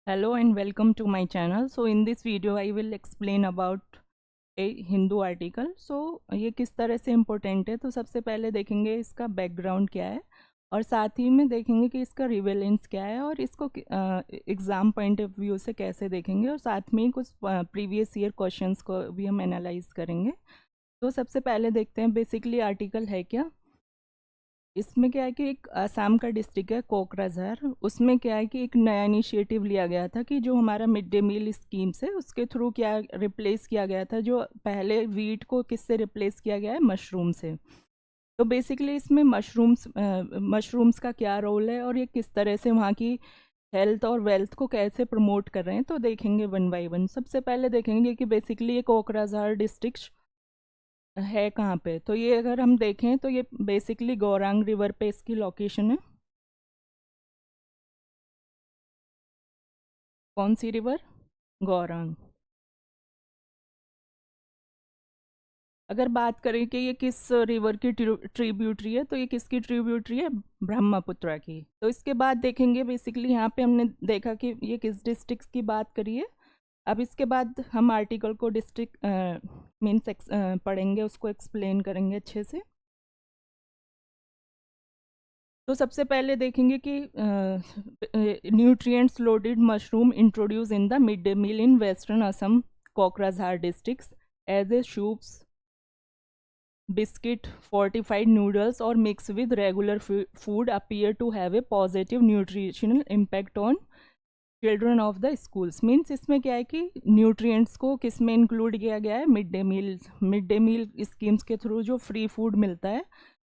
Hello and welcome to my channel. So in this video I will explain about a Hindu article. ये किस तरह से important है, तो सबसे पहले देखेंगे इसका बैकग्राउंड क्या है और साथ ही में देखेंगे कि इसका रिवेलेंस क्या है और इसको एग्ज़ाम पॉइंट ऑफ व्यू से कैसे देखेंगे, और साथ में ही कुछ प्रीवियस ईयर क्वेश्चंस को भी हम एनालाइज करेंगे. तो सबसे पहले देखते हैं बेसिकली आर्टिकल है क्या. इसमें क्या है कि एक असम का डिस्ट्रिक्ट है कोकराझार. उसमें क्या है कि एक नया इनिशिएटिव लिया गया था कि जो हमारा मिड डे मील स्कीम्स है उसके थ्रू क्या रिप्लेस किया गया था. जो पहले वीट को किससे रिप्लेस किया गया है, मशरूम से. तो बेसिकली इसमें मशरूम्स का क्या रोल है और ये किस तरह से वहाँ की हेल्थ और वेल्थ को कैसे प्रमोट कर रहे हैं, तो देखेंगे वन बाय वन. सबसे पहले देखेंगे कि बेसिकली ये कोकराझार डिस्ट्रिक्ट है कहाँ पे. तो ये अगर हम देखें तो ये बेसिकली गौरांग रिवर पे इसकी लोकेशन है. कौन सी रिवर? गौरांग. अगर बात करें कि ये किस रिवर की ट्रिब्यूटरी है, तो ये किसकी ट्रिब्यूटरी है? ब्रह्मपुत्रा की. तो इसके बाद देखेंगे बेसिकली यहाँ पे हमने देखा कि ये किस डिस्ट्रिक्ट की बात करी है. अब इसके बाद हम आर्टिकल को डिस्ट्रिक्ट मीन्स पढ़ेंगे, उसको एक्सप्लेन करेंगे अच्छे से. तो सबसे पहले देखेंगे कि nutrients loaded mushroom introduce in the mid day meal in western Assam Kokrajhar districts as a soups, biscuit, fortified noodles or mixed with regular food appear to have a positive nutritional impact on children of the schools. Means इसमें क्या है कि nutrients को किस में include किया गया है? मिड डे मील स्कीम्स के थ्रू जो फ्री फूड मिलता है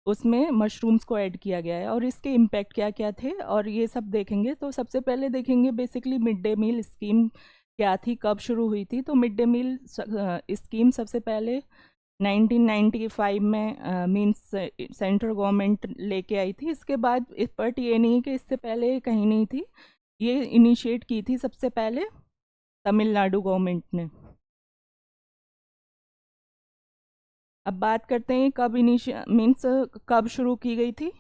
उसमें मशरूम्स को ऐड किया गया है, और इसके इम्पैक्ट क्या क्या थे और ये सब देखेंगे. तो सबसे पहले देखेंगे basically mid day meal scheme क्या थी, कब शुरू हुई थी. तो मिड डे मील स्कीम सबसे पहले 1995 में मीन्स सेंट्रल गवर्नमेंट लेके आई थी. इसके बाद बट ये नहीं कि इससे पहले कहीं नहीं थी. ये इनिशिएट की थी सबसे पहले तमिलनाडु गवर्नमेंट ने. अब बात करते हैं कब मीन्स कब शुरू की गई थी.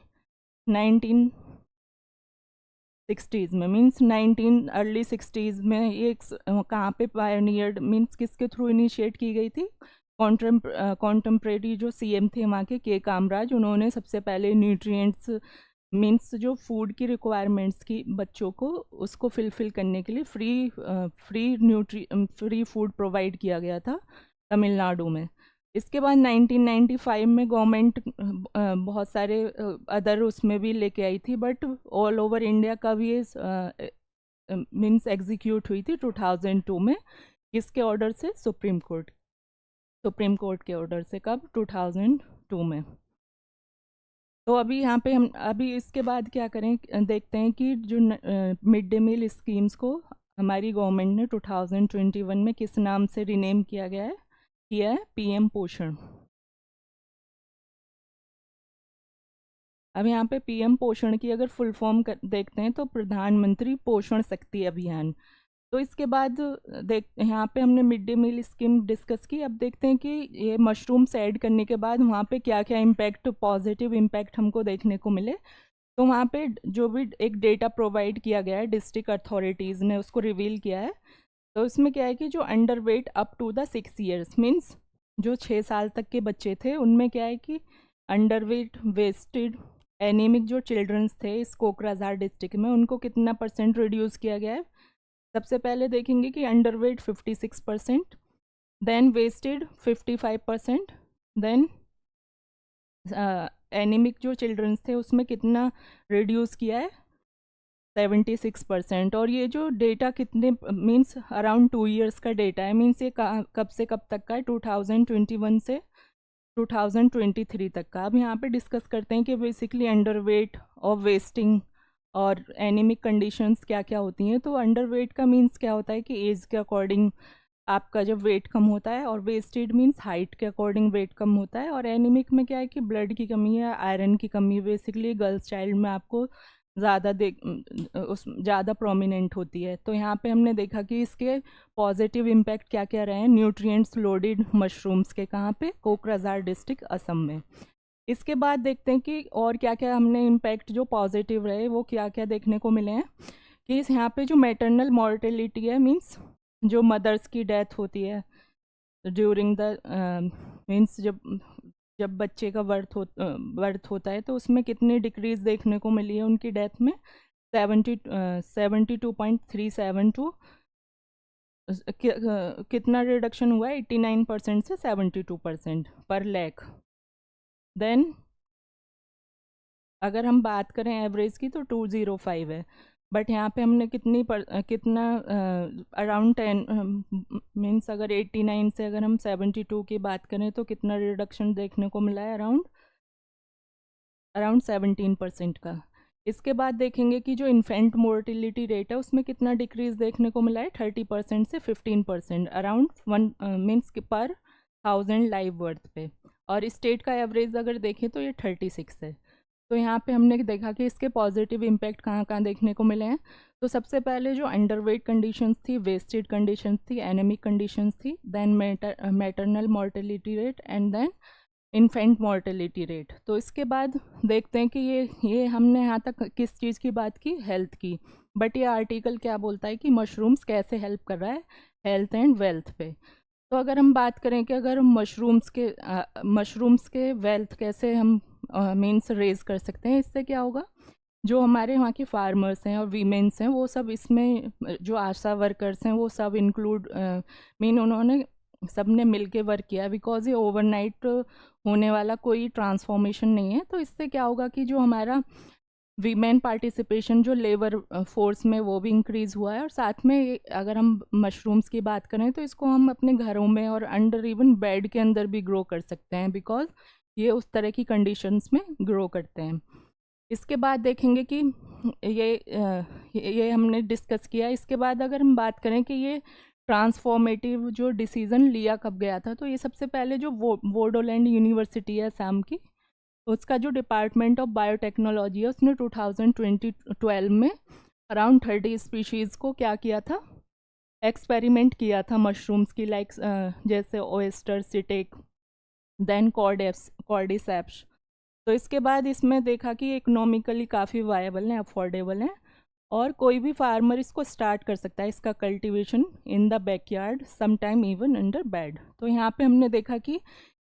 1960s में. मीन्स 19 अर्ली 60s में ये कहाँ पे पायोनियर्ड मीन्स किसके थ्रू इनिशिएट की गई थी? कॉन्टेम्प्रेरी जो सीएम थे वहाँ के कामराज, उन्होंने सबसे पहले न्यूट्रिएंट्स मीन्स जो फूड की रिक्वायरमेंट्स की बच्चों को उसको फिलफिल करने के लिए फ्री फूड प्रोवाइड किया गया था तमिलनाडु में. इसके बाद 1995 में गवर्नमेंट बहुत सारे अदर उसमें भी लेके आई थी, बट ऑल ओवर इंडिया का भी मीन्स एग्जीक्यूट हुई थी 2002 में. किसके ऑर्डर से? सुप्रीम कोर्ट के ऑर्डर से. कब? 2002 में. तो अभी यहाँ पे हम अभी इसके बाद क्या करें, देखते हैं कि जो मिड डे मील स्कीम्स को हमारी गवर्नमेंट ने 2021 में किस नाम से रिनेम किया है पीएम पोषण. अब यहाँ पे पीएम पोषण की अगर फुल फॉर्म देखते हैं तो प्रधानमंत्री पोषण शक्ति अभियान. तो इसके बाद देख यहाँ पे हमने mid day meal scheme discuss की. अब देखते हैं कि ये मशरूम्स ऐड करने के बाद वहाँ पे क्या क्या इम्पैक्ट, पॉजिटिव इम्पैक्ट हमको देखने को मिले. तो वहाँ पे जो भी एक डेटा प्रोवाइड किया गया है डिस्ट्रिक्ट अथॉरिटीज़ ने उसको रिवील किया है. तो इसमें क्या है कि जो under weight up to the 6 years means जो 6 साल तक के बच्चे थे उनमें क्या है कि अंडर वेट, वेस्टेड, एनीमिक जो चिल्ड्रंस थे इस कोकराझार डिस्ट्रिक्ट में उनको कितना परसेंट रिड्यूस किया गया है. सबसे पहले देखेंगे कि under weight 56%, then wasted 55%, then anemic जो चिल्ड्रंस थे उसमें कितना रिड्यूस किया है? 76%. और ये जो डेटा कितने मीन्स अराउंड 2 ईयर्स का डेटा है. मीन्स ये कब से कब तक का है? 2021 से 2023 तक का. अब यहाँ पे डिस्कस करते हैं कि बेसिकली अंडर वेट और वेस्टिंग और एनीमिक कंडीशंस क्या क्या होती हैं. तो अंडर वेट का मीन्स क्या होता है कि एज के अकॉर्डिंग आपका जब वेट कम होता है, और वेस्टेड मीन्स हाइट के अकॉर्डिंग वेट कम होता है, और एनीमिक में क्या है कि ब्लड की कमी है, आयरन की कमी बेसिकली गर्ल्स चाइल्ड में आपको ज़्यादा प्रोमिनेंट होती है. तो यहाँ पे हमने देखा कि इसके पॉजिटिव इम्पैक्ट क्या क्या रहे हैं न्यूट्रिएंट्स लोडेड मशरूम्स के. कहाँ पे? कोकराझार डिस्ट्रिक्ट असम में. इसके बाद देखते हैं कि और क्या क्या हमने इम्पैक्ट जो पॉजिटिव रहे वो क्या क्या देखने को मिले हैं. कि यहाँ पे जो मैटरनल मॉर्टेलिटी है, मीन्स जो मदर्स की डेथ होती है ड्यूरिंग द मीन्स जब जब बच्चे का बर्थ होता है, तो उसमें कितनी डिक्रीज देखने को मिली है उनकी डेथ में, 72.372 कितना रिडक्शन हुआ है, 89% से 72% पर लैख। देन अगर हम बात करें एवरेज की तो 205 है, बट यहाँ पे हमने कितना अराउंड 10 मीन्स अगर 89 से अगर हम 72 की बात करें तो कितना रिडक्शन देखने को मिला है, अराउंड 17% का। इसके बाद देखेंगे कि जो इन्फेंट मोर्टिलिटी रेट है उसमें कितना डिक्रीज देखने को मिला है, 30% से 15%, अराउंड 1 मीन्स पर 1000 लाइव बर्थ पे। और स्टेट का एवरेज अगर देखें तो ये 36 है। तो यहाँ पे हमने देखा कि इसके पॉजिटिव इम्पैक्ट कहाँ कहाँ देखने को मिले हैं। तो सबसे पहले जो अंडरवेट कंडीशंस थी, वेस्टेड कंडीशंस थी, एनेमिक कंडीशंस थी, then maternal mortality rate and then infant mortality rate. तो इसके बाद देखते हैं कि ये हमने यहाँ तक किस चीज़ की बात की, हेल्थ की। बट ये आर्टिकल क्या बोलता है कि मशरूम्स कैसे हेल्प कर रहा है हेल्थ एंड वेल्थ पे। तो अगर हम बात करें कि अगर हम मशरूम्स के वेल्थ कैसे हम मीन्स रेज कर सकते हैं, इससे क्या होगा, जो हमारे वहाँ के फार्मर्स हैं और वीमेंस हैं वो सब इसमें, जो आशा वर्कर्स हैं वो सब इंक्लूड उन्होंने सब ने मिल के वर्क किया, बिकॉज ये ओवरनाइट होने वाला कोई ट्रांसफॉर्मेशन नहीं है। तो इससे क्या होगा कि जो हमारा वीमेन पार्टिसिपेशन जो लेबर फोर्स में वो भी इंक्रीज़ हुआ है। और साथ में अगर हम मशरूम्स की बात करें तो इसको हम अपने घरों में और अंडर इवन बेड के अंदर भी ग्रो कर सकते हैं, बिकॉज ये उस तरह की कंडीशंस में ग्रो करते हैं। इसके बाद देखेंगे कि ये हमने डिस्कस किया। इसके बाद अगर हम बात करें कि ये ट्रांसफॉर्मेटिव जो डिसीज़न लिया कब गया था, तो ये सबसे पहले जो बोडोलैंड यूनिवर्सिटी है असम की, उसका जो डिपार्टमेंट ऑफ बायोटेक्नोलॉजी है उसने 2012 में अराउंड 30 स्पीशीज़ को क्या किया था, एक्सपेरिमेंट किया था मशरूम्स की, लाइक जैसे ओएस्टर, सिटेक, देन कॉर्डिसेप्स। तो इसके बाद इसमें देखा कि इकोनॉमिकली काफ़ी वायबल हैं, अफोर्डेबल हैं, और कोई भी फार्मर इसको स्टार्ट कर सकता है, इसका cultivation in the backyard, some time even under bed. तो यहाँ पे हमने देखा कि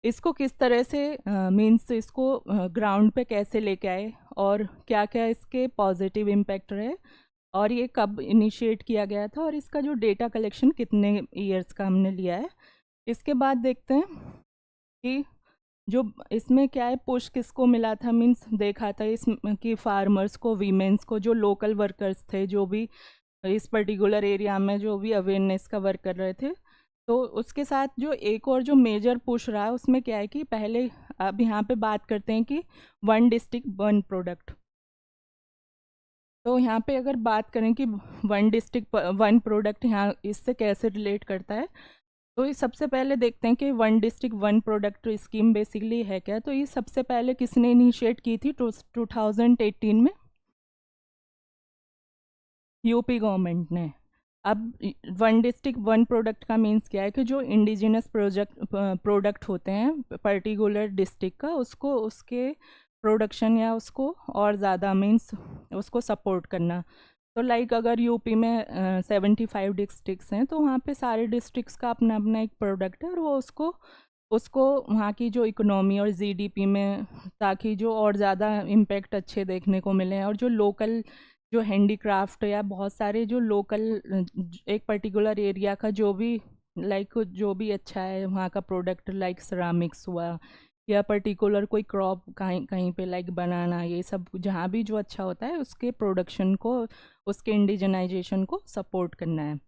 इसको किस तरह से मीन्स इसको ग्राउंड पे कैसे लेके आए और क्या क्या इसके पॉजिटिव इम्पैक्ट रहे, और ये कब इनिशिएट किया गया था, और इसका जो डेटा कलेक्शन कितने ईयर्स का हमने लिया है। इसके बाद देखते हैं कि जो इसमें क्या है, पुश किसको मिला था, मीन्स देखा था इस कि फार्मर्स को, वीमेंस को, जो लोकल वर्कर्स थे, जो भी इस पर्टिकुलर एरिया में जो भी अवेयरनेस का वर्क कर रहे थे। तो उसके साथ जो एक और जो मेजर पुश रहा है उसमें क्या है कि पहले अब यहाँ पे बात करते हैं कि 1 डिस्ट्रिक्ट 1 प्रोडक्ट। तो यहाँ पे अगर बात करें कि 1 डिस्ट्रिक्ट 1 प्रोडक्ट यहाँ इससे कैसे रिलेट करता है, तो ये सबसे पहले देखते हैं कि 1 डिस्ट्रिक्ट 1 प्रोडक्ट स्कीम बेसिकली है क्या। तो ये सबसे पहले किसने इनिशिएट की थी, 2018 में यूपी गवर्नमेंट ने। अब 1 डिस्ट्रिक्ट 1 प्रोडक्ट का मीन्स क्या है कि जो इंडिजिनस प्रोडक्ट होते हैं पर्टिकुलर डिस्ट्रिक्ट का, उसको उसके प्रोडक्शन या उसको और ज़्यादा मीन्स उसको सपोर्ट करना। तो लाइक अगर यूपी में 75 डिस्ट्रिक्ट्स हैं तो वहाँ पे सारे डिस्ट्रिक्ट्स का अपना अपना एक प्रोडक्ट है, और वो उसको उसको वहाँ की जो इकोनॉमी और जीडीपी में, ताकि जो और ज़्यादा इम्पेक्ट अच्छे देखने को मिले, और जो लोकल जो हैंडीक्राफ्ट या बहुत सारे जो लोकल एक पर्टिकुलर एरिया का जो भी लाइक जो भी अच्छा है वहाँ का प्रोडक्ट, लाइक सरामिक्स हुआ या पर्टिकुलर कोई क्रॉप कहीं कहीं पे लाइक बनाना, ये सब जहाँ भी जो अच्छा होता है उसके प्रोडक्शन को, उसके इंडिजनाइजेशन को सपोर्ट करना है।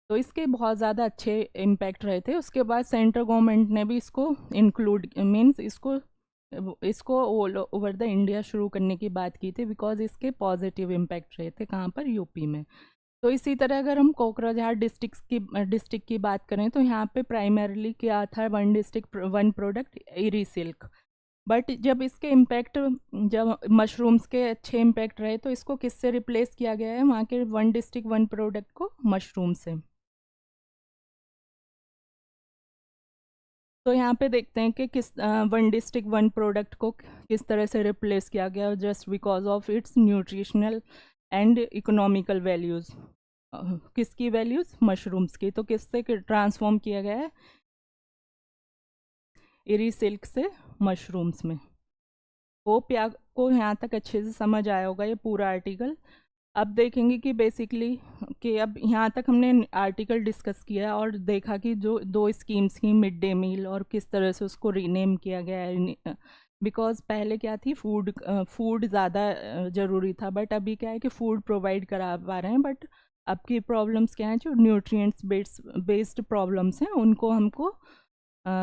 तो इसके बहुत ज़्यादा अच्छे इम्पैक्ट रहे थे। उसके बाद सेंट्रल गवर्नमेंट ने भी इसको इंक्लूड मीन्स इसको ऑल ओवर द इंडिया शुरू करने की बात की थी, बिकॉज इसके पॉजिटिव इम्पैक्ट रहे थे कहाँ पर, यूपी में। तो इसी तरह अगर हम कोकराझार डिस्ट्रिक्ट की बात करें तो यहाँ पे प्राइमरीली क्या था, 1 district 1 product, eri silk. But जब इसके इम्पैक्ट, जब मशरूम्स के अच्छे इम्पैक्ट रहे तो इसको किससे रिप्लेस किया गया है, वहाँ के 1 डिस्ट्रिक्ट 1 प्रोडक्ट को मशरूम से। तो यहाँ पे देखते हैं कि किस 1 डिस्ट्रिक्ट 1 प्रोडक्ट को किस तरह से रिप्लेस किया गया, just because of its nutritional and economical values, किसकी वैल्यूज़, मशरूम्स की। तो किससे ट्रांसफॉर्म किया गया है, इरी सिल्क से मशरूम्स में। होप आपको यहाँ तक अच्छे से समझ आया होगा ये पूरा आर्टिकल। अब देखेंगे कि बेसिकली कि अब यहाँ तक हमने आर्टिकल डिस्कस किया और देखा कि जो दो स्कीम्स थी, मिड डे मील, और किस तरह से उसको रीनेम किया गया है। बिकॉज पहले क्या थी, फूड ज़्यादा ज़रूरी था, बट अभी क्या है कि फूड प्रोवाइड करा पा रहे हैं, बट अब की प्रॉब्लम्स क्या हैं, जो न्यूट्रिएंट्स बेस्ड प्रॉब्लम्स हैं उनको हमको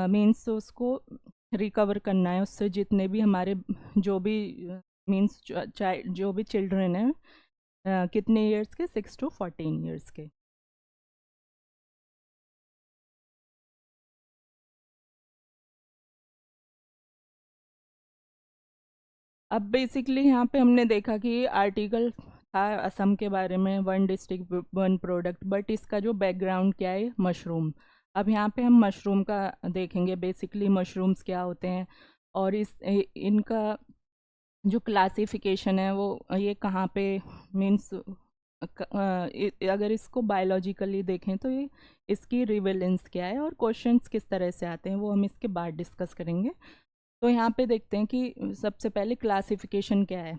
मीन्स उसको रिकवर करना है, उससे जितने भी हमारे जो भी मीन्स जो भी चिल्ड्रन हैं, कितने ईयर्स के, 6 to 14 ईयर्स के। अब बेसिकली यहाँ पे हमने देखा कि आर्टिकल था असम के बारे में, one district one product, but इसका जो बैकग्राउंड क्या है, मशरूम। अब यहाँ पे हम मशरूम का देखेंगे, बेसिकली मशरूम्स क्या होते हैं और इनका जो क्लासिफिकेशन है वो ये कहाँ पे मीन्स अगर इसको बायोलॉजिकली देखें तो ये इसकी रिवेलेंस क्या है और क्वेश्चंस किस तरह से आते हैं, वो हम इसके बाद डिस्कस करेंगे। तो यहाँ पे देखते हैं कि सबसे पहले क्लासिफिकेशन क्या है।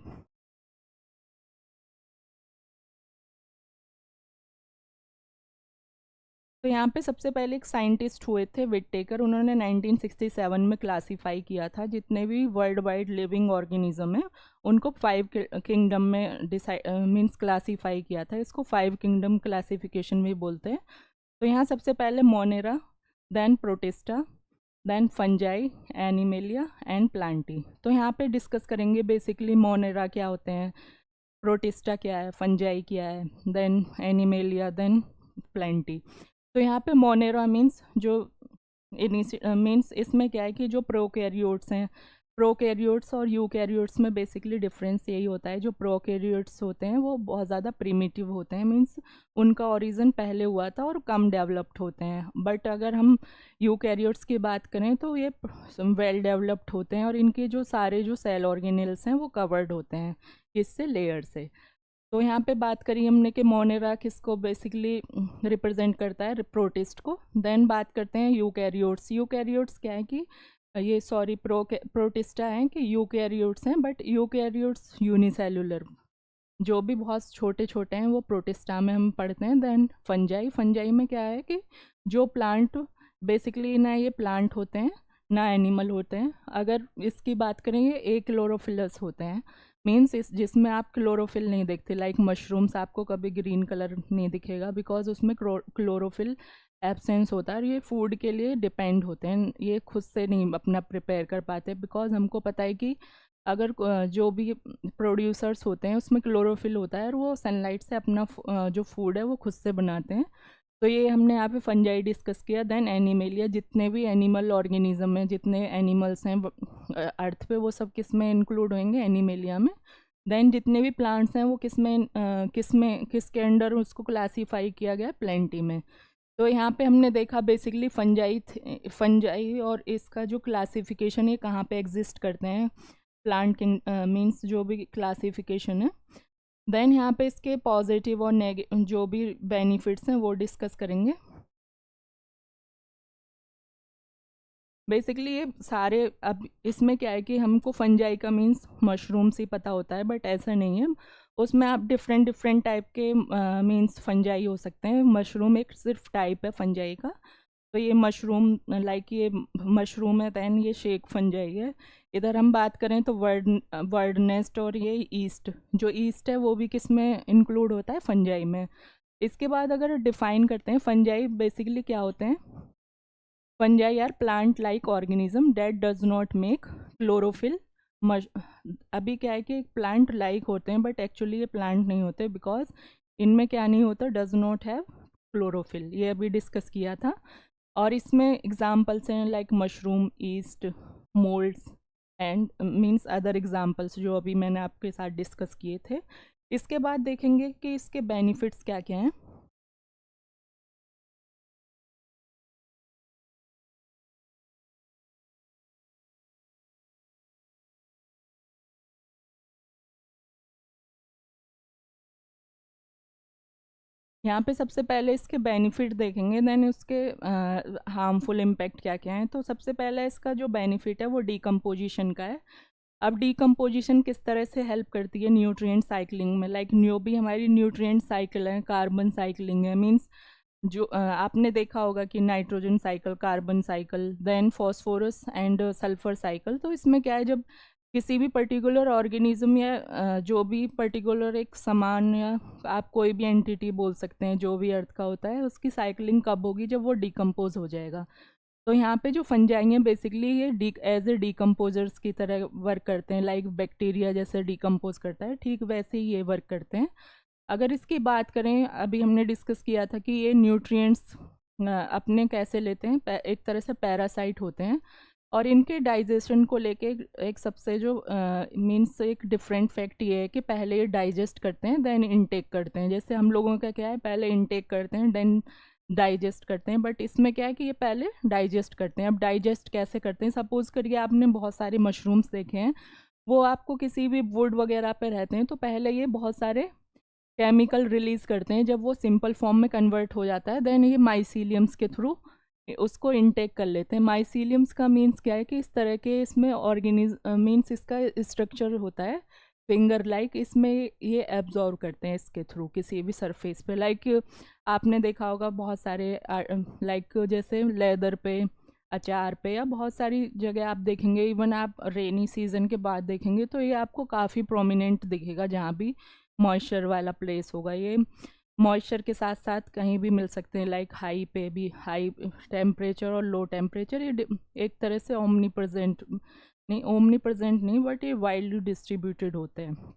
तो यहाँ पे सबसे पहले एक साइंटिस्ट हुए थे, विटेकर, उन्होंने 1967 में क्लासीफाई किया था जितने भी वर्ल्ड वाइड लिविंग ऑर्गेनिज्म है उनको 5 किंगडम में डिसाइड मीन्स क्लासीफाई किया था। इसको 5 किंगडम क्लासिफिकेशन भी बोलते हैं। तो यहाँ सबसे पहले Monera, then Protista, then Fungi, Animalia and Plantae. तो यहाँ पे डिस्कस करेंगे बेसिकली मोनेरा क्या होते हैं, प्रोटिस्टा क्या है, फंजाई क्या है, देन एनिमेलिया, देन प्लांटी। तो यहाँ पे मोनेरा मीन्स जो मीन्स इसमें क्या है कि जो प्रोकैरियोट्स हैं, प्रोकैरियोट्स और यूकैरियोट्स में बेसिकली डिफरेंस यही होता है, जो प्रोकैरियोट्स होते हैं वो बहुत ज़्यादा प्रिमिटिव होते हैं, मीन्स उनका ओरिजिन पहले हुआ था और कम डेवलप्ड होते हैं। बट अगर हम यूकैरियोट्स की बात करें तो ये वेल डेवलप्ड होते हैं और इनके जो सारे जो सेल ऑर्गेनेल्स हैं वो कवर्ड होते हैं इससे, लेयर से। तो यहाँ पे बात करी हमने कि मोनेरा किसको बेसिकली रिप्रेजेंट करता है, प्रोटिस्ट को। देन बात करते हैं यूकैरियोट्स। यूकैरियोट्स क्या है कि ये सॉरी प्रोटिस्टा हैं कि यूकैरियोट्स हैं, बट यूकैरियोट्स यूनिसेलुलर, जो भी बहुत छोटे छोटे हैं वो प्रोटिस्टा में हम पढ़ते हैं। देन फंजाई, फंजाई में क्या है कि जो प्लांट बेसिकली ना ये प्लांट होते हैं ना एनिमल होते हैं। अगर इसकी बात करें ये क्लोरोफिलस होते हैं, मीन्स इस जिसमें आप क्लोरोफिल नहीं देखते, लाइक मशरूम्स आपको कभी ग्रीन कलर नहीं दिखेगा बिकॉज उसमें क्लोरोफिल एब्सेंस होता है और ये फूड के लिए डिपेंड होते हैं, ये खुद से नहीं अपना प्रिपेयर कर पाते बिकॉज हमको पता है कि अगर जो भी प्रोड्यूसर्स होते हैं उसमें क्लोरोफिल होता है और वो सनलाइट से अपना जो फूड है वो खुद से बनाते हैं। तो ये हमने यहाँ पे फंजाई डिस्कस किया। देन एनिमेलिया, जितने भी एनिमल ऑर्गेनिज्म हैं, जितने एनिमल्स हैं अर्थ पे, वो सब किस में इंक्लूड होंगे, एनिमेलिया में। देन जितने भी प्लांट्स हैं वो किसके अंडर उसको क्लासीफाई किया गया, प्लेंटी में। तो यहाँ पे हमने देखा बेसिकली फंजाई और इसका जो क्लासिफिकेशन है कहाँ पे एग्जिस्ट करते हैं, प्लांट किंग मीन्स जो भी क्लासिफिकेशन है। देन यहाँ पे इसके पॉजिटिव और नेगेटिव जो भी बेनिफिट्स हैं वो डिस्कस करेंगे। बेसिकली ये सारे, अब इसमें क्या है कि हमको फंजाई का मीन्स मशरूम से ही पता होता है, बट ऐसा नहीं है, उसमें आप डिफरेंट डिफरेंट टाइप के मीन्स फंजाई हो सकते हैं। मशरूम एक सिर्फ टाइप है फंजाई का। तो ये मशरूम लाइक ये मशरूम है, दैन ये शेक फंजाई है। इधर हम बात करें तो वर्ड नेस्ट और ये ईस्ट, जो ईस्ट है वो भी किस में इंक्लूड होता है, फंजाई में। इसके बाद अगर डिफाइन करते हैं फंजाई बेसिकली क्या होते हैं, fungi are plant like organism that does not make chlorophyll. अभी क्या है कि प्लांट लाइक होते हैं बट एक्चुअली ये प्लांट नहीं होते बिकॉज इनमें क्या नहीं होता, डज नॉट हैव क्लोरोफिल, ये अभी डिस्कस किया था। और इसमें एग्जाम्पल्स हैं like mushroom, east, moulds and means other examples जो अभी मैंने आपके साथ डिस्कस किए थे। इसके बाद देखेंगे कि इसके बेनिफिट्स क्या क्या हैं। यहाँ पे सबसे पहले इसके बेनिफिट देखेंगे, देन उसके हार्मफुल इम्पैक्ट क्या क्या हैं। तो सबसे पहला इसका जो बेनिफिट है वो डीकम्पोजिशन का है। अब डीकम्पोजिशन किस तरह से हेल्प करती है न्यूट्रिएंट साइकिलिंग में, लाइक भी हमारी न्यूट्रिएंट साइकिल है, कार्बन साइकिलिंग है, मीन्स जो आपने देखा होगा कि nitrogen cycle, carbon cycle, then phosphorus and sulphur cycle. तो इसमें क्या है, जब किसी भी पर्टिकुलर ऑर्गेनिज्म या जो भी पर्टिकुलर एक सामान या आप कोई भी एंटिटी बोल सकते हैं जो भी अर्थ का होता है, उसकी साइकिलिंग कब होगी, जब वो डिकम्पोज हो जाएगा। तो यहाँ पे जो फंजाई हैं बेसिकली ये एज ए डिकम्पोजर्स की तरह वर्क करते हैं, लाइक बैक्टीरिया जैसे डिकम्पोज करता है, ठीक वैसे ही ये वर्क करते हैं। अगर इसकी बात करें, अभी हमने डिस्कस किया था कि ये न्यूट्रिएंट्स अपने कैसे लेते हैं, एक तरह से पैरासाइट होते हैं, और इनके डाइजेशन को लेके एक सबसे जो मीन्स एक डिफरेंट फैक्ट ये है कि पहले ये डाइजेस्ट करते हैं देन इनटेक करते हैं। जैसे हम लोगों का क्या है, पहले इनटेक करते हैं देन डाइजेस्ट करते हैं, बट इसमें क्या है कि ये पहले डाइजेस्ट करते हैं। अब डाइजेस्ट कैसे करते हैं, सपोज करिए आपने बहुत सारे मशरूम्स देखे हैं, वो आपको किसी भी वुड वगैरह पे रहते हैं, तो पहले ये बहुत सारे केमिकल रिलीज़ करते हैं। जब वो सिंपल फॉर्म में कन्वर्ट हो जाता है, देन ये माइसीलियम्स के थ्रू उसको इनटेक कर लेते हैं। माइसीलियम्स का मीन्स क्या है कि इस तरह के इसमें मीन्स इसका स्ट्रक्चर होता है फिंगर लाइक, इसमें ये एब्जॉर्व करते हैं इसके थ्रू किसी भी सरफेस पे। लाइक आपने देखा होगा बहुत सारे लाइक जैसे लेदर पे, अचार पे, या बहुत सारी जगह आप देखेंगे, इवन आप रेनी सीजन के बाद देखेंगे तो ये आपको काफ़ी प्रोमिनेंट दिखेगा जहाँ भी मॉइस्चर वाला प्लेस होगा। ये मॉइस्चर के साथ साथ कहीं भी मिल सकते हैं, लाइक हाई पे भी, हाई टेम्परेचर और लो टेम्परेचर, ये एक तरह से ओमनी प्रेजेंट नहीं बट ये वाइडली डिस्ट्रीब्यूटेड होते हैं।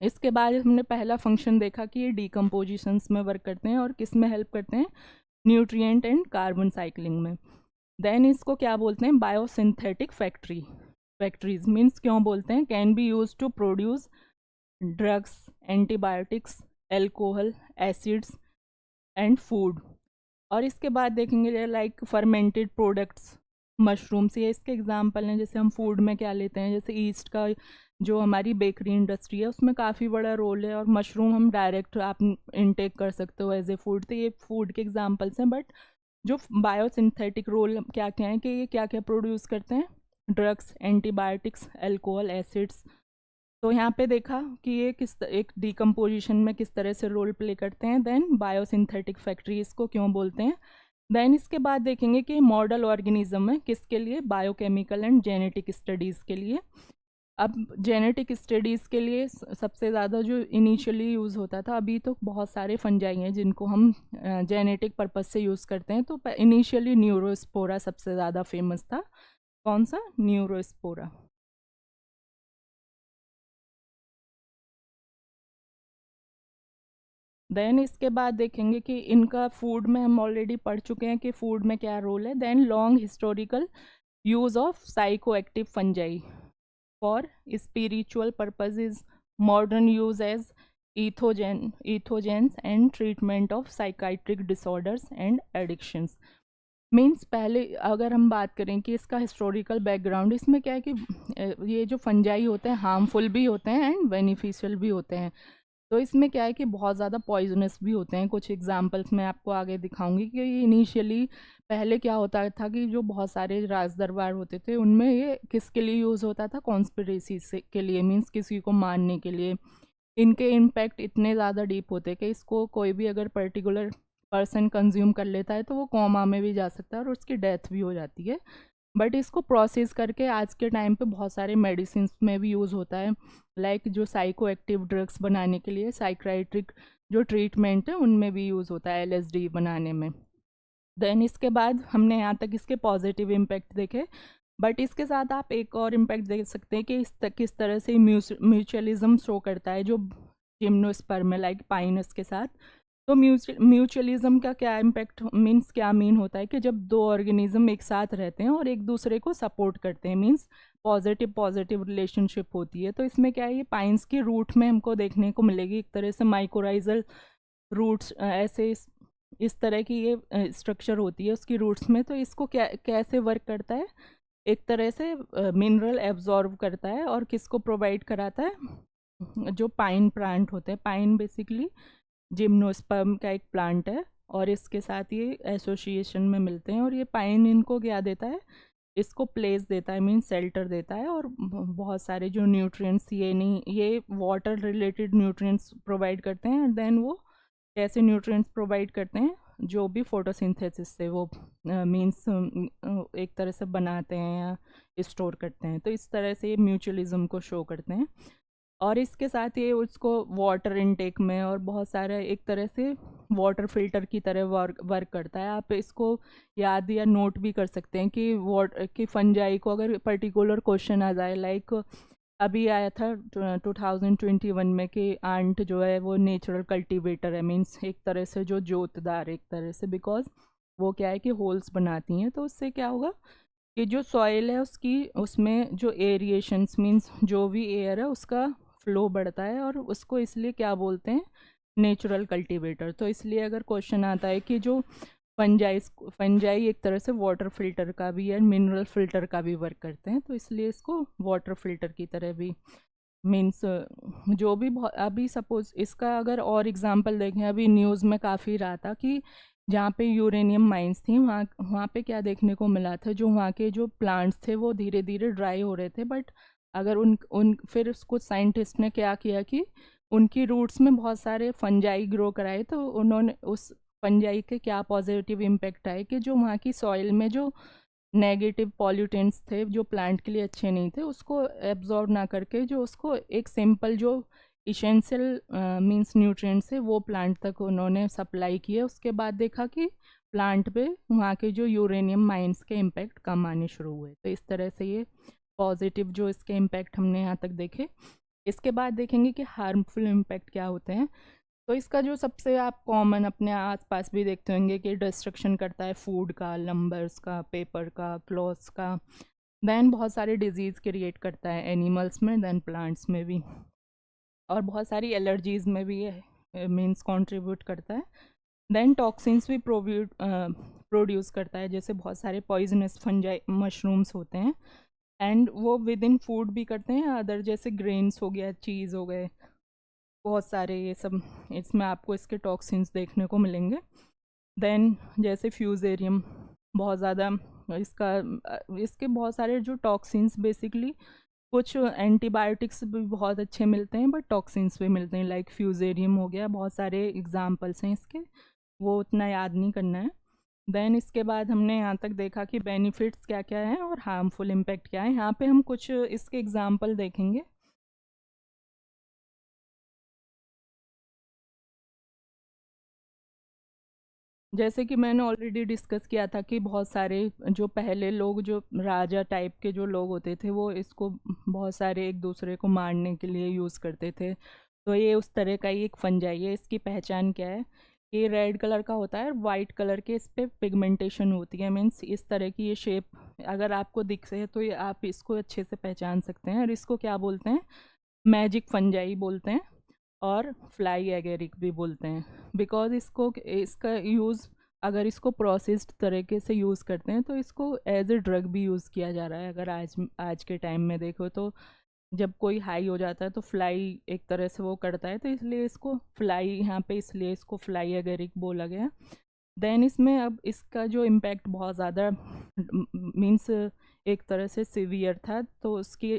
इसके बाद हमने पहला फंक्शन देखा कि ये डिकम्पोजिशंस में वर्क करते हैं और किस में हेल्प करते हैं, न्यूट्रिएंट एंड कार्बन साइकिलिंग में। देन इसको क्या बोलते हैं, बायोसिंथेटिक फैक्ट्रीज मीन्स क्यों बोलते हैं, can be use to produce drugs, antibiotics, alcohol, acids and food. और इसके बाद देखेंगे लाइक फर्मेंटेड प्रोडक्ट्स, मशरूम्स, ये इसके एग्जांपल हैं। जैसे हम फूड में क्या लेते हैं, जैसे ईस्ट का जो हमारी बेकरी इंडस्ट्री है उसमें काफ़ी बड़ा रोल है, और मशरूम हम डायरेक्ट आप इनटेक कर सकते हो एज ए फूड। तो ये फूड के एग्जांपल्स हैं। बट जो बायोसिंथेटिक रोल क्या क्या है कि ये क्या क्या प्रोड्यूस करते हैं, ड्रग्स, एंटीबायोटिक्स, एल्कोहल, एसिड्स। तो यहाँ पे देखा कि ये एक डिकम्पोजिशन में किस तरह से रोल प्ले करते हैं। देन बायोसिंथेटिक फैक्ट्री इसको क्यों बोलते हैं। देन इसके बाद देखेंगे कि मॉडल ऑर्गेनिज्म है किसके लिए, बायोकेमिकल एंड जेनेटिक स्टडीज़ के लिए। अब जेनेटिक स्टडीज़ के लिए सबसे ज़्यादा जो इनिशियली यूज़ होता था, अभी तो बहुत सारे फंजाई हैं जिनको हम जेनेटिक पर्पज़ से यूज़ करते हैं। तो इनिशियली न्यूरोस्पोरा सबसे ज़्यादा फेमस था। कौन सा, न्यूरोस्पोरा। देन इसके बाद देखेंगे कि इनका फूड में हम ऑलरेडी पढ़ चुके हैं कि फूड में क्या रोल है। Then long historical use of psychoactive fungi for spiritual purposes, modern use as entheogens and treatment of psychiatric disorders and addictions. Means पहले अगर हम बात करें कि इसका हिस्टोरिकल बैकग्राउंड, इसमें क्या है कि ये जो फंजाई होते हैं हार्मफुल भी होते हैं एंड बेनिफिशियल भी होते हैं। तो इसमें क्या है कि बहुत ज़्यादा पॉइजनस भी होते हैं। कुछ एग्जांपल्स मैं आपको आगे दिखाऊंगी कि इनिशियली पहले क्या होता था कि जो बहुत सारे राज दरबार होते थे उनमें ये किसके लिए यूज़ होता था, कॉन्स्पिरेसी से के लिए, मीन्स किसी को मारने के लिए। इनके इम्पैक्ट इतने ज़्यादा डीप होते कि इसको कोई भी अगर पर्टिकुलर पर्सन कंज्यूम कर लेता है तो वो कोमा में भी जा सकता है और उसकी डेथ भी हो जाती है। बट इसको प्रोसेस करके आज के टाइम पे बहुत सारे मेडिसिन में भी यूज़ होता है, लाइक जो साइको एक्टिव ड्रग्स बनाने के लिए साइक्राइट्रिक जो ट्रीटमेंट है उनमें भी यूज़ होता है, LSD बनाने में। देन इसके बाद हमने यहाँ तक इसके पॉजिटिव इम्पैक्ट देखे, बट इसके साथ आप एक और इम्पैक्ट देख सकते हैं कि किस तरह से म्यूचुअलिज्म शो करता है जो जिम्नोस्पर्म है, लाइक पाइनस के साथ। तो म्यूचुअलिज्म का क्या इम्पैक्ट मीन्स क्या मीन होता है कि जब दो ऑर्गेनिज्म एक साथ रहते हैं और एक दूसरे को सपोर्ट करते हैं, मीन्स पॉजिटिव रिलेशनशिप होती है। तो इसमें क्या है, ये पाइन्स की रूट में हमको देखने को मिलेगी एक तरह से माइकोराइजल रूट्स, ऐसे इस तरह की ये स्ट्रक्चर होती है उसकी रूट्स में। तो इसको क्या कैसे वर्क करता है, एक तरह से मिनरल एब्जॉर्व करता है और किसको प्रोवाइड कराता है, जो पाइन प्लांट होते हैं। पाइन बेसिकली जिम्नोस्पर्म का एक प्लांट है और इसके साथ ये एसोसिएशन में मिलते हैं। और ये पाइन इनको क्या देता है, इसको प्लेस देता है, मीन शेल्टर देता है। और बहुत सारे जो न्यूट्रिएंट्स, ये नहीं, ये वाटर रिलेटेड न्यूट्रिएंट्स प्रोवाइड करते हैं। देन वो कैसे न्यूट्रिएंट्स प्रोवाइड करते हैं, जो भी फोटोसिंथेसिस से वो मीन्स एक तरह से बनाते हैं या स्टोर करते हैं। तो इस तरह से ये म्यूचुअलिज्म को शो करते हैं। और इसके साथ ये उसको वाटर इनटेक में और बहुत सारा एक तरह से वाटर फिल्टर की तरह वर्क करता है। आप इसको याद या नोट भी कर सकते हैं कि कि फंजाई को अगर पर्टिकुलर क्वेश्चन आ जाए, लाइक अभी आया था 2021 में कि आंट जो है वो नेचुरल कल्टीवेटर है, मीन्स एक तरह से जो जोतदार, एक तरह से, बिकॉज वो क्या है कि होल्स बनाती हैं। तो उससे क्या होगा कि जो सॉइल है उसकी, उसमें जो एरिएशंस, मीन्स जो भी एयर है उसका फ्लो बढ़ता है, और उसको इसलिए क्या बोलते हैं, नेचुरल कल्टीवेटर। तो इसलिए अगर क्वेश्चन आता है कि जो फंजाई एक तरह से वाटर फिल्टर का भी या मिनरल फिल्टर का भी वर्क करते हैं, तो इसलिए इसको वाटर फिल्टर की तरह भी, मीन्स जो भी अभी सपोज इसका अगर और एग्जांपल देखें, अभी न्यूज़ में काफ़ी रहा था कि जहाँ पे यूरेनियम माइंस थी, वहाँ वहाँ पे क्या देखने को मिला था, जो वहाँ के जो प्लांट्स थे वो धीरे धीरे ड्राई हो रहे थे। बट अगर उन उन फिर उसको साइंटिस्ट ने क्या किया कि उनकी रूट्स में बहुत सारे फंजाई ग्रो कराए। तो उन्होंने उस फंजाई के क्या पॉजिटिव इम्पेक्ट आए कि जो वहाँ की सॉइल में जो नेगेटिव पॉल्यूटेंट्स थे जो प्लांट के लिए अच्छे नहीं थे, उसको एब्जॉर्ब ना करके जो उसको एक सिंपल जो इसेंशियल मींस न्यूट्रिएंट्स है वो प्लांट तक उन्होंने सप्लाई किए। उसके बाद देखा कि प्लांट पे वहाँ के जो यूरेनियम माइंस के इम्पैक्ट कम आने शुरू हुए। तो इस तरह से ये पॉजिटिव जो इसके इम्पैक्ट हमने यहाँ तक देखे। इसके बाद देखेंगे कि हार्मफुल इम्पैक्ट क्या होते हैं। तो इसका जो सबसे आप कॉमन अपने आसपास भी देखते होंगे कि डिस्ट्रक्शन करता है फूड का, लंबर्स का, पेपर का, क्लॉथ्स का। देन बहुत सारे डिजीज़ क्रिएट करता है एनिमल्स में, देन प्लांट्स में भी, और बहुत सारी एलर्जीज में भी ये मीन्स कंट्रीब्यूट करता है। देन टॉक्सिन्स भी प्रोड्यूस करता है, जैसे बहुत सारे पॉइजनस फंजाई मशरूम्स होते हैं, एंड वो विद इन फूड भी करते हैं। अदर जैसे ग्रेन्स हो गया, चीज़ हो गए, बहुत सारे ये सब, इसमें आपको इसके टॉक्सिन्स देखने को मिलेंगे। देन जैसे फ्यूजेरियम, बहुत ज़्यादा इसका इसके बहुत सारे जो टॉक्सिन्स, बेसिकली कुछ एंटीबायोटिक्स भी बहुत अच्छे मिलते हैं, बट टॉक्सिन्स भी मिलते हैं, लाइक फ्यूजेरियम हो गया, बहुत सारे एग्जाम्पल्स हैं इसके, वो उतना याद नहीं करना है। देन इसके बाद हमने यहाँ तक देखा कि बेनिफिट्स क्या क्या हैं और हार्मफुल इम्पैक्ट क्या है। यहाँ पे हम कुछ इसके एग्जाम्पल देखेंगे। जैसे कि मैंने ऑलरेडी डिस्कस किया था कि बहुत सारे जो पहले लोग, जो राजा टाइप के जो लोग होते थे, वो इसको बहुत सारे एक दूसरे को मारने के लिए यूज़ करते थे। तो ये उस तरह का ही एक फंजाई है। इसकी पहचान क्या है, ये रेड कलर का होता है, वाइट कलर के इस पर पिगमेंटेशन होती है, मीन्स इस तरह की ये शेप अगर आपको दिख से तो ये आप इसको अच्छे से पहचान सकते हैं। और इसको क्या बोलते हैं, मैजिक फंजाई बोलते हैं, और फ्लाई एगेरिक भी बोलते हैं। बिकॉज इसको, इसका यूज़ अगर इसको प्रोसेस्ड तरीके से यूज़ करते हैं तो इसको एज ए ड्रग भी यूज़ किया जा रहा है। अगर आज के टाइम में देखो तो जब कोई हाई हो जाता है तो फ्लाई एक तरह से वो करता है, तो इसलिए इसको फ्लाई यहाँ पे, इसलिए इसको फ्लाई एगेरिक बोला गया। देन इसमें अब इसका जो इम्पैक्ट बहुत ज़्यादा मीन्स एक तरह से सिवियर था। तो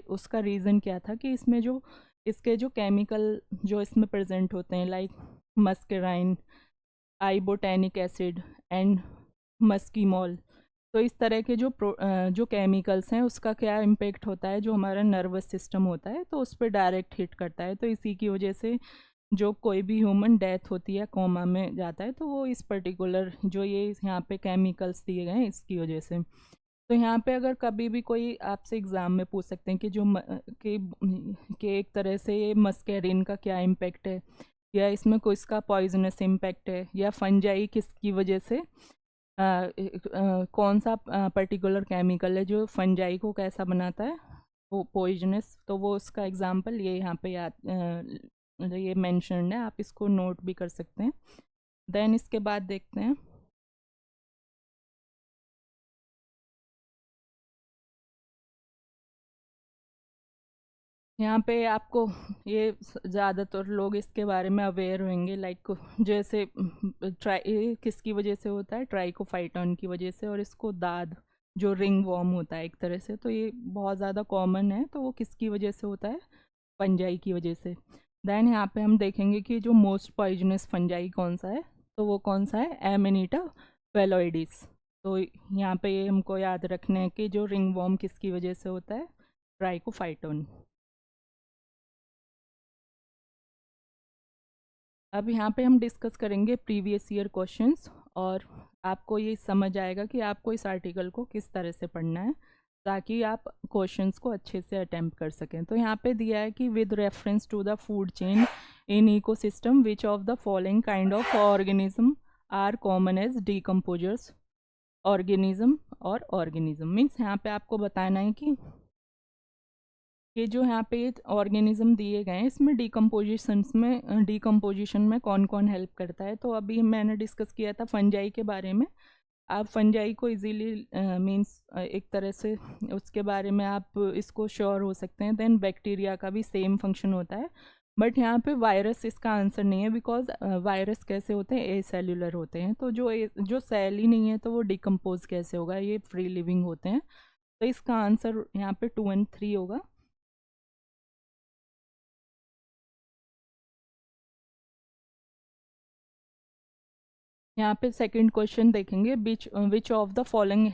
उसका रीज़न क्या था कि इसमें जो इसके जो केमिकल जो इसमें प्रेजेंट होते हैं, लाइक मस्कराइन, आइबोटेनिक एसिड एंड मस्कीमोल। तो इस तरह के जो केमिकल्स हैं उसका क्या इम्पेक्ट होता है, जो हमारा नर्वस सिस्टम होता है तो उस पर डायरेक्ट हिट करता है। तो इसी की वजह से जो कोई भी ह्यूमन डेथ होती है, कोमा में जाता है, तो वो इस पर्टिकुलर जो ये यहाँ पे केमिकल्स दिए गए हैं इसकी वजह से। तो यहाँ पे अगर कभी भी कोई आपसे एग्ज़ाम में पूछ सकते हैं कि कि एक तरह से ये मस्कैरिन का क्या इम्पेक्ट है, या इसमें कोई इसका पॉइजनस इम्पेक्ट है, या फंजाई किसकी वजह से कौन सा पर्टिकुलर केमिकल है जो फंजाई को कैसा बनाता है वो पॉइजनस, तो वो उसका एग्जांपल ये यहाँ पे याद ये मेंशन्ड है, आप इसको नोट भी कर सकते हैं। देन इसके बाद देखते हैं, यहाँ पे आपको ये ज़्यादातर लोग इसके बारे में अवेयर होंगे, लाइक जैसे ट्राई किसकी वजह से होता है, ट्राइकोफाइटॉन की वजह से, और इसको दाद जो रिंग वॉर्म होता है एक तरह से, तो ये बहुत ज़्यादा कॉमन है। तो वो किसकी वजह से होता है, फंजाई की वजह से। देन यहाँ पे हम देखेंगे कि जो मोस्ट पॉइजनस फंजाई कौन सा है, तो वो कौन सा है, एमेनिटा फेलोइडिस। तो यहाँ पे ये हमको याद रखना है कि जो रिंग वॉर्म किसकी वजह से होता है, ट्राइकोफाइटोन। अब यहाँ पे हम डिस्कस करेंगे प्रीवियस ईयर क्वेश्चंस, और आपको ये समझ आएगा कि आपको इस आर्टिकल को किस तरह से पढ़ना है ताकि आप क्वेश्चंस को अच्छे से अटेम्प्ट कर सकें। तो यहाँ पे दिया है कि with reference to the food chain in ecosystem which of the following kind of organism are common as decomposers, organism और ऑर्गेनिज्म मीन्स यहाँ पे आपको बताना है कि ये जो यहाँ पे ऑर्गेनिज्म दिए गए हैं इसमें डिकम्पोजिशन में कौन कौन हेल्प करता है। तो अभी मैंने डिस्कस किया था फंजाई के बारे में। आप फंजाई को इजीली मींस एक तरह से उसके बारे में आप इसको श्योर हो सकते हैं। देन बैक्टीरिया का भी सेम फंक्शन होता है, बट यहाँ पे वायरस इसका आंसर नहीं है, बिकॉज वायरस कैसे होते हैं, ए सेल्यूलर होते हैं। तो जो सेल ही नहीं है तो वो डिकम्पोज कैसे होगा, ये फ्री लिविंग होते हैं। तो इसका आंसर यहाँ पे 2 और 3 होगा। यहाँ पे सेकंड क्वेश्चन देखेंगे, विच of the following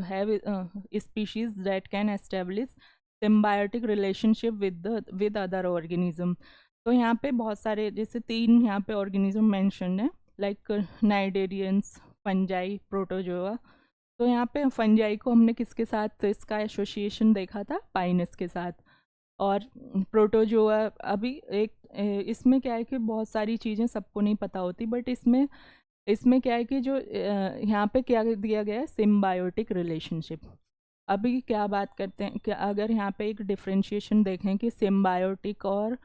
have species that can establish symbiotic relationship with other organism. तो यहाँ पे बहुत सारे जैसे 3 यहाँ पे ऑर्गेनिज्म मेंशन है, लाइक नाइडेरियंस, फंजाई, प्रोटोजोआ। तो यहाँ पे फंजाई को हमने किसके साथ इसका एसोसिएशन देखा था, पाइनस के साथ। और प्रोटोजोआ अभी एक इसमें क्या है कि बहुत सारी चीज़ें सबको नहीं पता होती, बट इसमें इसमें क्या है कि जो यहाँ पे क्या दिया गया है, सिम्बायोटिक रिलेशनशिप। अभी क्या बात करते हैं कि अगर यहाँ पे एक डिफ्रेंशिएशन देखें कि सिम्बायोटिक और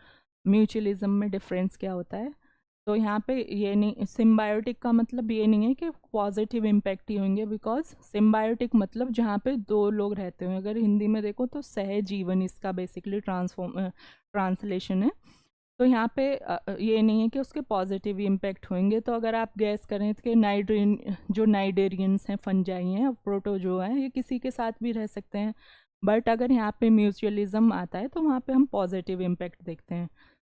म्यूचुअलिज्म में डिफरेंस क्या होता है, तो यहाँ पे ये नहीं, सिम्बायोटिक का मतलब ये नहीं है कि पॉजिटिव इम्पैक्ट ही होंगे, बिकॉज सिम्बायोटिक मतलब जहाँ पे 2 लोग रहते हैं। अगर हिंदी में देखो तो सहजीवन इसका बेसिकली ट्रांसलेशन है। तो यहाँ पे ये नहीं है कि उसके पॉजिटिव इम्पैक्ट होंगे। तो अगर आप गैस करें कि जो नाइडेरियंस हैं, फंजाई हैं, प्रोटोजोआ हैं, ये किसी के साथ भी रह सकते हैं, बट अगर यहाँ पे म्यूचुअलिज्म आता है तो वहाँ पे हम पॉजिटिव इम्पैक्ट देखते हैं।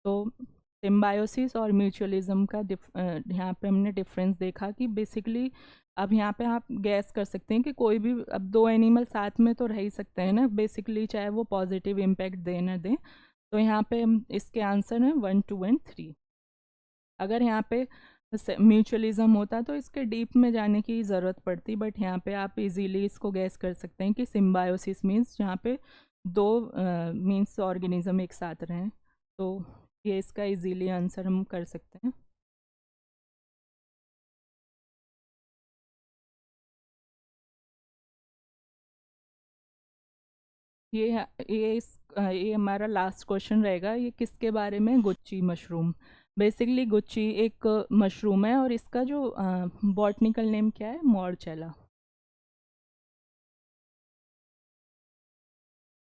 तो सिम्बायोसिस और म्यूचुअलिज्म का यहाँ पे हमने डिफरेंस देखा कि बेसिकली अब यहाँ पे आप गैस कर सकते हैं कि कोई भी, अब 2 एनिमल साथ में तो रह ही सकते हैं ना बेसिकली, चाहे वो पॉजिटिव इम्पैक्ट दें ना दें। तो यहाँ पे हम इसके आंसर हैं 1, 2 और 3। अगर यहाँ पे म्यूचुअलिज्म होता तो इसके डीप में जाने की ज़रूरत पड़ती, बट यहाँ पे आप इजीली इसको गैस कर सकते हैं कि सिम्बायोसिस मीन्स जहाँ पे 2 मीन्स ऑर्गेनिज्म एक साथ रहें। तो ये इसका इजीली आंसर हम कर सकते हैं। ये हमारा लास्ट क्वेश्चन रहेगा। ये किसके बारे में, गुच्ची मशरूम। बेसिकली गुच्ची एक मशरूम है और इसका जो बॉटनिकल नेम क्या है, मॉर्चेला।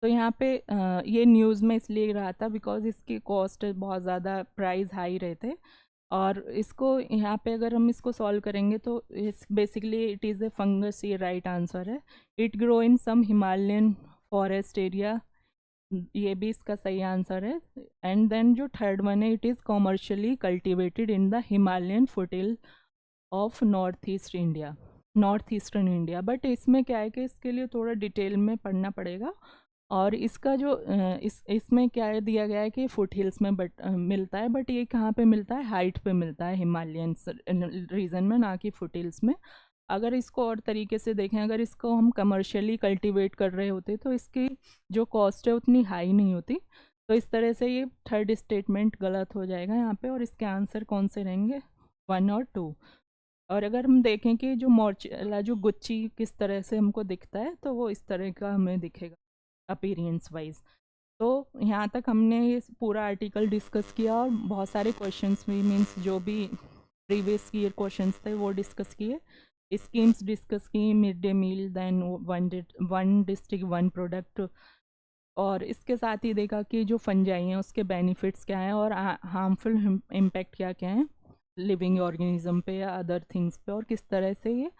तो यहाँ पे ये न्यूज़ में इसलिए रहा था बिकॉज इसकी कॉस्ट बहुत ज़्यादा, प्राइस हाई रहे थे। और इसको यहाँ पे अगर हम इसको सॉल्व करेंगे तो इस basically it is a fungus, ये राइट आंसर है। It grow in some Himalayan forest area, ये भी इसका सही आंसर है। एंड देन जो थर्ड वन है, it is commercially cultivated in the Himalayan foothill of north eastern India. But इसमें क्या है कि इसके लिए थोड़ा डिटेल में पढ़ना पड़ेगा। और इसका जो इसमें क्या है दिया गया है कि फुट हिल्स में मिलता है, बट ये कहाँ पे मिलता है, हाइट पे मिलता है, हिमालयन रीजन में, ना कि फुट हिल्स में। अगर इसको और तरीके से देखें, अगर इसको हम कमर्शियली कल्टीवेट कर रहे होते तो इसकी जो कॉस्ट है उतनी हाई नहीं होती। तो इस तरह से ये थर्ड स्टेटमेंट गलत हो जाएगा यहाँ पे, और इसके आंसर कौन से रहेंगे, 1 और 2। और अगर हम देखें कि जो मॉर्चेला, जो गुच्ची किस तरह से हमको दिखता है, तो वो इस तरह का हमें दिखेगा अपीरियंस वाइज। तो यहाँ तक हमने ये पूरा आर्टिकल डिस्कस किया और बहुत सारे क्वेश्चंस भी, मीन्स जो भी प्रीवियस ईयर क्वेश्चंस थे वो डिस्कस किए, स्कीम्स डिस्कस की, mid day meal, then one district one product, और इसके साथ ही देखा कि जो फंजाई हैं उसके बेनिफिट्स क्या हैं और हार्मफुल इम्पैक्ट क्या क्या हैं लिविंग ऑर्गेनिज्म पे या अदर थिंग्स पे, और किस तरह से ये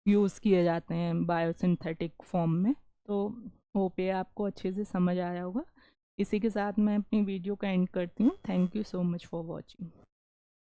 यूज़ किए जाते हैं बायोसिंथेटिक फॉर्म में। तो होप ये आपको अच्छे से समझ आया होगा। इसी के साथ मैं अपनी वीडियो का एंड करती हूँ। Thank you so much for watching.